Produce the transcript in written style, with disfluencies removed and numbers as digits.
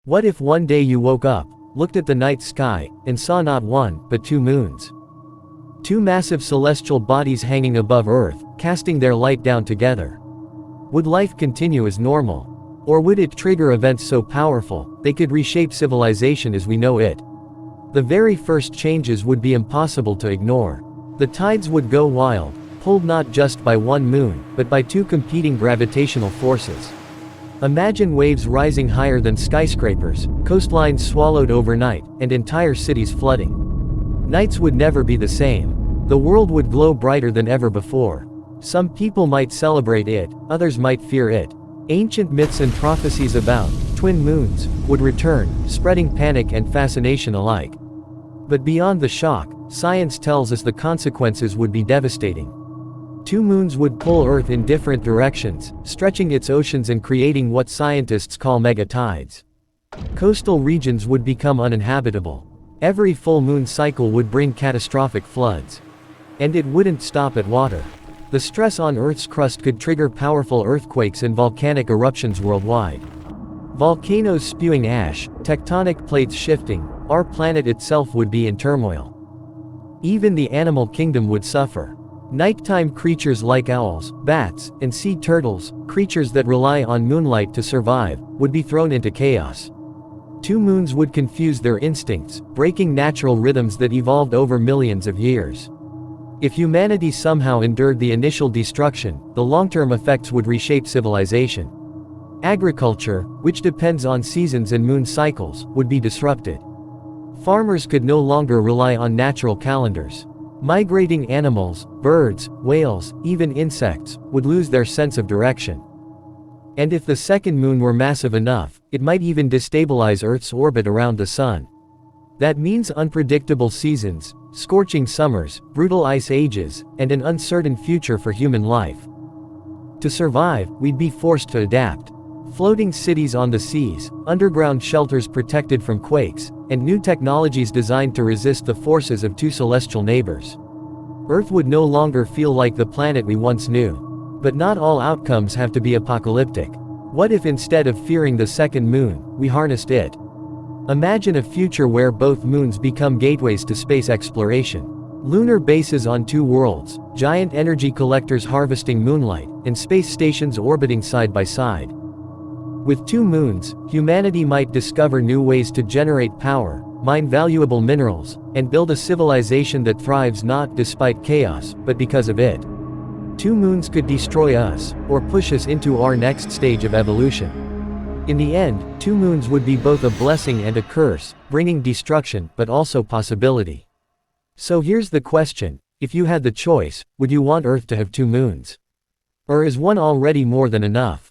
What if one day you woke up, looked at the night sky, and saw not one, but two moons? Two massive celestial bodies hanging above Earth, casting their light down together. Would life continue as normal? Or would it trigger events so powerful, they could reshape civilization as we know it? The very first changes would be impossible to ignore. The tides would go wild, pulled not just by one moon, but by two competing gravitational forces. Imagine waves rising higher than skyscrapers, coastlines swallowed overnight, and entire cities flooding. Nights would never be the same. The world would glow brighter than ever before. Some people might celebrate it, others might fear it. Ancient myths and prophecies about twin moons would return, spreading panic and fascination alike. But beyond the shock, science tells us the consequences would be devastating. Two moons would pull Earth in different directions, stretching its oceans and creating what scientists call megatides. Coastal regions would become uninhabitable. Every full moon cycle would bring catastrophic floods. And it wouldn't stop at water. The stress on Earth's crust could trigger powerful earthquakes and volcanic eruptions worldwide. Volcanoes spewing ash, tectonic plates shifting, our planet itself would be in turmoil. Even the animal kingdom would suffer. Nighttime creatures like owls, bats, and sea turtles, creatures that rely on moonlight to survive, would be thrown into chaos. Two moons would confuse their instincts, breaking natural rhythms that evolved over millions of years. If humanity somehow endured the initial destruction, the long-term effects would reshape civilization. Agriculture, which depends on seasons and moon cycles, would be disrupted. Farmers could no longer rely on natural calendars. Migrating animals, birds, whales, even insects, would lose their sense of direction. And if the second moon were massive enough, it might even destabilize Earth's orbit around the sun. That means unpredictable seasons, scorching summers, brutal ice ages, and an uncertain future for human life. To survive, we'd be forced to adapt. Floating cities on the seas, underground shelters protected from quakes, and new technologies designed to resist the forces of two celestial neighbors. Earth would no longer feel like the planet we once knew. But not all outcomes have to be apocalyptic. What if instead of fearing the second moon, we harnessed it? Imagine a future where both moons become gateways to space exploration. Lunar bases on two worlds, giant energy collectors harvesting moonlight, and space stations orbiting side by side. With two moons, humanity might discover new ways to generate power, mine valuable minerals, and build a civilization that thrives not despite chaos, but because of it. Two moons could destroy us, or push us into our next stage of evolution. In the end, two moons would be both a blessing and a curse, bringing destruction, but also possibility. So here's the question: if you had the choice, would you want Earth to have two moons? Or is one already more than enough?